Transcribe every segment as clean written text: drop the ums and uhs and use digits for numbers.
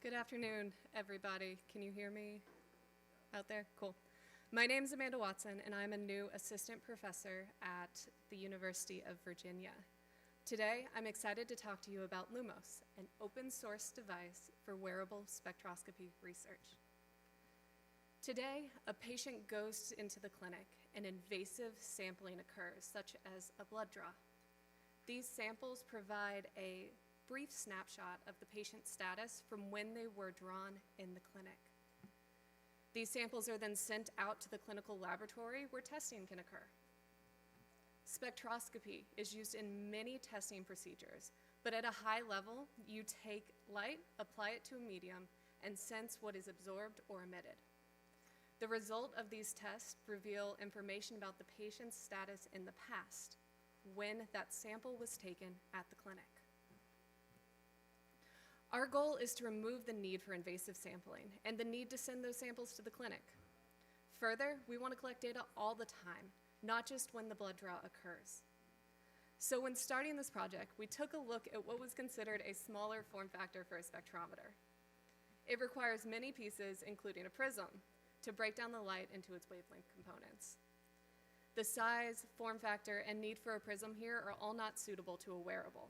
Good afternoon, everybody. Can you hear me out there? Cool. My name is Amanda Watson, and I'm a new assistant professor at the University of Virginia. Today, I'm excited to talk to you about Lumos, an open source device for wearable spectroscopy research. Today, a patient goes into the clinic and invasive sampling occurs, such as a blood draw. These samples provide a brief snapshot of the patient's status from when they were drawn in the clinic. These samples are then sent out to the clinical laboratory where testing can occur. Spectroscopy is used in many testing procedures, but at a high level, you take light, apply it to a medium, and sense what is absorbed or emitted. The result of these tests reveal information about the patient's status in the past, when that sample was taken at the clinic. Our goal is to remove the need for invasive sampling and the need to send those samples to the clinic. Further, we want to collect data all the time, not just when the blood draw occurs. So when starting this project, we took a look at what was considered a smaller form factor for a spectrometer. It requires many pieces, including a prism, to break down the light into its wavelength components. The size, form factor, and need for a prism here are all not suitable to a wearable.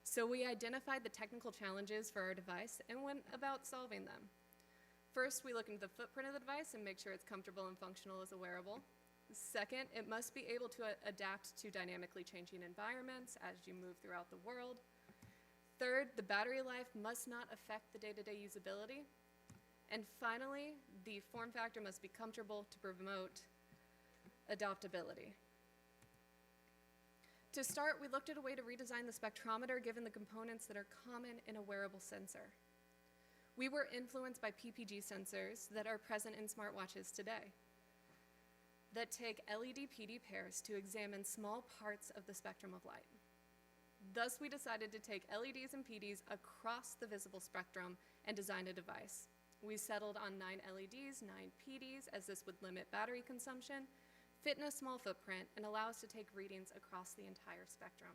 So we identified the technical challenges for our device and went about solving them. First, we look into the footprint of the device and make sure it's comfortable and functional as a wearable. Second, it must be able to adapt to dynamically changing environments as you move throughout the world. Third, the battery life must not affect the day-to-day usability. And finally, the form factor must be comfortable to promote adaptability. To start, we looked at a way to redesign the spectrometer given the components that are common in a wearable sensor. We were influenced by PPG sensors that are present in smartwatches today that take LED-PD pairs to examine small parts of the spectrum of light. Thus, we decided to take LEDs and PDs across the visible spectrum and design a device. We settled on 9 LEDs, 9 PDs, as this would limit battery consumption, fit in a small footprint, and allow us to take readings across the entire spectrum.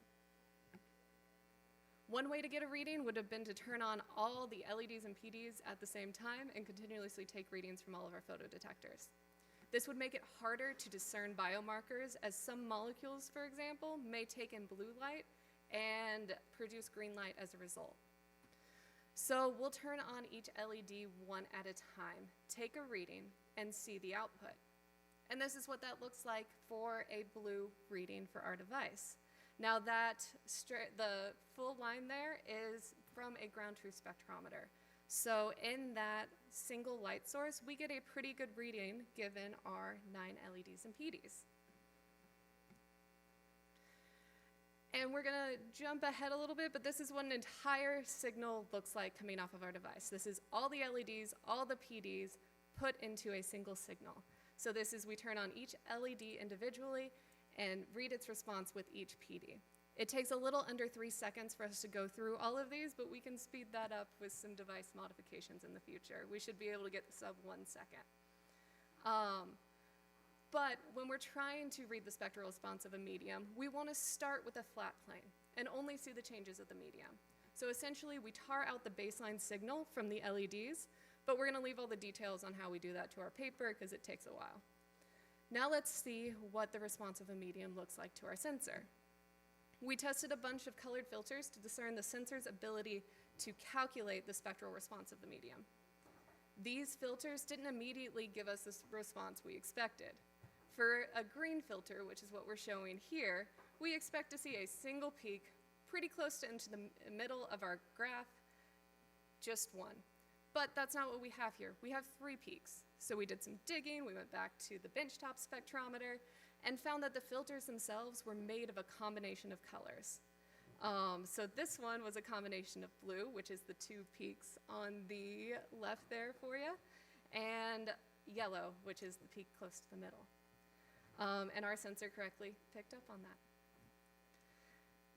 One way to get a reading would have been to turn on all the LEDs and PDs at the same time and continuously take readings from all of our photodetectors. This would make it harder to discern biomarkers, as some molecules, for example, may take in blue light and produce green light as a result. So we'll turn on each LED one at a time, take a reading, and see the output. And this is what that looks like for a blue reading for our device. Now the full line there is from a ground truth spectrometer. So in that single light source, we get a pretty good reading given our 9 LEDs and PDs. And we're gonna jump ahead a little bit, but this is what an entire signal looks like coming off of our device. This is all the LEDs, all the PDs put into a single signal. So this is, we turn on each LED individually and read its response with each PD. It takes a little under 3 seconds for us to go through all of these, but we can speed that up with some device modifications in the future. We should be able to get sub 1 second. But when we're trying to read the spectral response of a medium, we want to start with a flat plane and only see the changes of the medium. So essentially, we tar out the baseline signal from the LEDs, but we're going to leave all the details on how we do that to our paper because it takes a while. Now let's see what the response of a medium looks like to our sensor. We tested a bunch of colored filters to discern the sensor's ability to calculate the spectral response of the medium. These filters didn't immediately give us the response we expected. For a green filter, which is what we're showing here, we expect to see a single peak pretty close to into the middle of our graph, just one. But that's not what we have here. We have 3 peaks. So we did some digging, we went back to the benchtop spectrometer, and found that the filters themselves were made of a combination of colors. So this one was a combination of blue, which is the 2 peaks on the left there for you, and yellow, which is the peak close to the middle. And our sensor correctly picked up on that.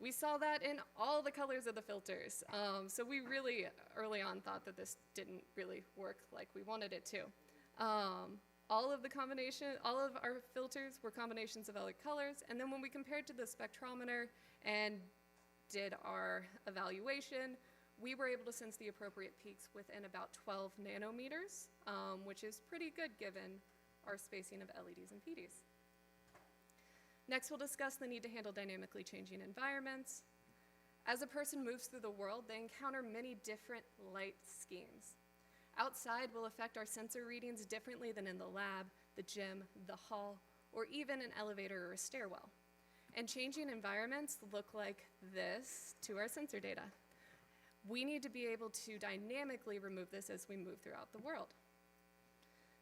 We saw that in all the colors of the filters. So we really early on thought that this didn't really work like we wanted it to. All of our filters were combinations of other colors, and then when we compared to the spectrometer and did our evaluation, we were able to sense the appropriate peaks within about 12 nanometers, which is pretty good given our spacing of LEDs and PDs. Next, we'll discuss the need to handle dynamically changing environments. As a person moves through the world, they encounter many different light schemes. Outside will affect our sensor readings differently than in the lab, the gym, the hall, or even an elevator or a stairwell. And changing environments look like this to our sensor data. We need to be able to dynamically remove this as we move throughout the world.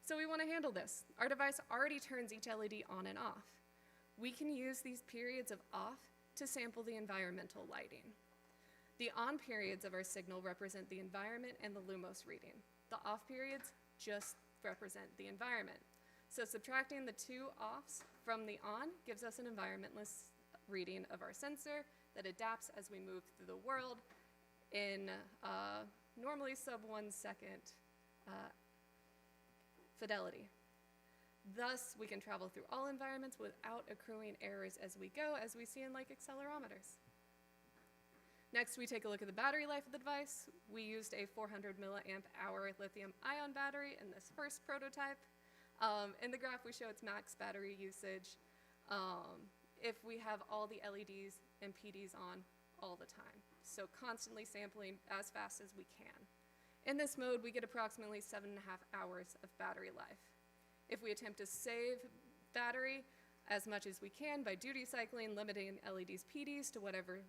So we want to handle this. Our device already turns each LED on and off. We can use these periods of off to sample the environmental lighting. The on periods of our signal represent the environment and the Lumos reading. The off periods just represent the environment. So subtracting the two offs from the on gives us an environmentless reading of our sensor that adapts as we move through the world in normally sub 1 second fidelity. Thus, we can travel through all environments without accruing errors as we go, as we see in like accelerometers. Next, we take a look at the battery life of the device. We used a 400 milliamp hour lithium ion battery in this first prototype. In the graph, we show its max battery usage if we have all the LEDs and PDs on all the time. So constantly sampling as fast as we can. In this mode, we get approximately 7.5 hours of battery life. If we attempt to save battery as much as we can by duty cycling, limiting LEDs, PDs to whatever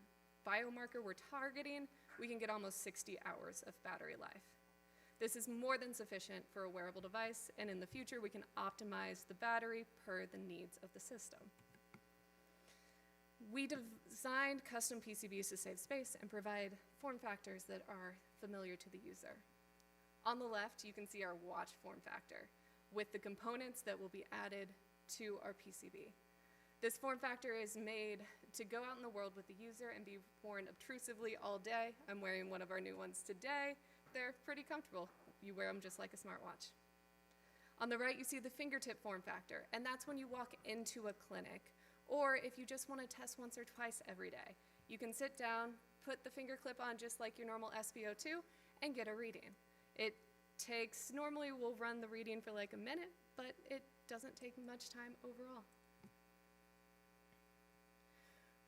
biomarker we're targeting, we can get almost 60 hours of battery life. This is more than sufficient for a wearable device, and in the future, we can optimize the battery per the needs of the system. We designed custom PCBs to save space and provide form factors that are familiar to the user. On the left, you can see our watch form factor with the components that will be added to our PCB. This form factor is made to go out in the world with the user and be worn obtrusively all day. I'm wearing one of our new ones today. They're pretty comfortable. You wear them just like a smartwatch. On the right, you see the fingertip form factor, and that's when you walk into a clinic, or if you just want to test once or twice every day. You can sit down, put the finger clip on just like your normal SpO2, and get a reading. It takes, normally we'll run the reading for like a minute, but it doesn't take much time overall.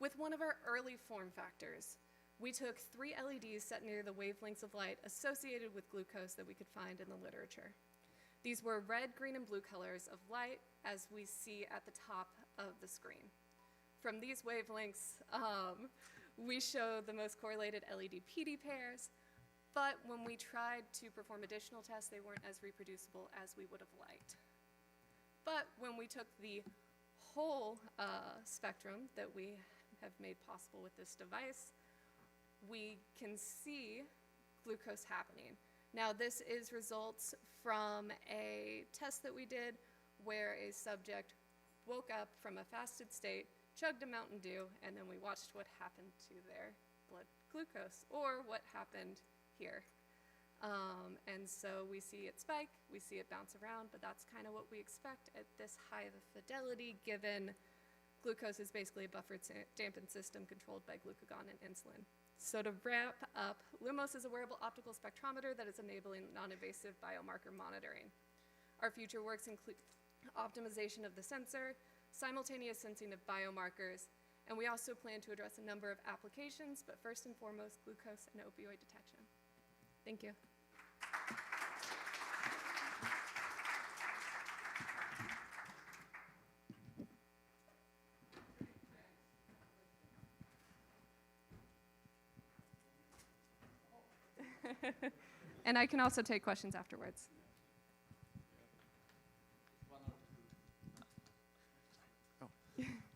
With one of our early form factors, we took 3 LEDs set near the wavelengths of light associated with glucose that we could find in the literature. These were red, green, and blue colors of light as we see at the top of the screen. From these wavelengths, we show the most correlated LED-PD pairs, but when we tried to perform additional tests, they weren't as reproducible as we would have liked. But when we took the whole spectrum that we have made possible with this device, we can see glucose happening. Now, this is results from a test that we did where a subject woke up from a fasted state, chugged a Mountain Dew, and then we watched what happened to their blood glucose, or what happened here. And so we see it spike, we see it bounce around, but that's kind of what we expect at this high of a fidelity, given glucose is basically a buffered dampened system controlled by glucagon and insulin. So to wrap up, Lumos is a wearable optical spectrometer that is enabling non-invasive biomarker monitoring. Our future works include optimization of the sensor, simultaneous sensing of biomarkers, and we also plan to address a number of applications, but first and foremost, glucose and opioid detection. Thank you. And I can also take questions afterwards.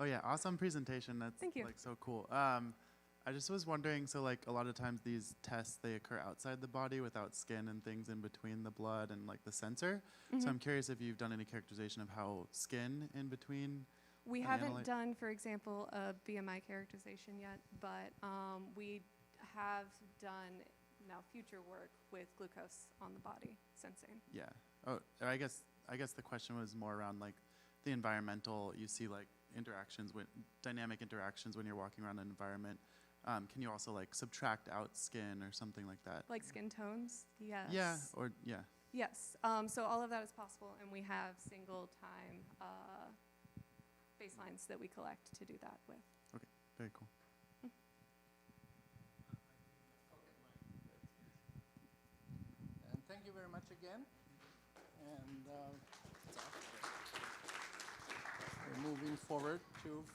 Oh yeah, awesome presentation. That's Thank you. like so cool. I just was wondering, so like a lot of times these tests, they occur outside the body without skin and things in between the blood and like the sensor. So I'm curious if you've done any characterization of how skin in between. We haven't done, for example, a BMI characterization yet, but we have done now future work with glucose on the body sensing. Yeah. Oh, I guess the question was more around like the environmental. You see like interactions with dynamic interactions when you're walking around an environment can you also like subtract out skin or something like that? Like skin tones? Yes. Yeah, or yeah. Yes. So all of that is possible, and we have single-time baselines that we collect to do that with. Okay, very cool. And thank you very much again. And we're moving forward to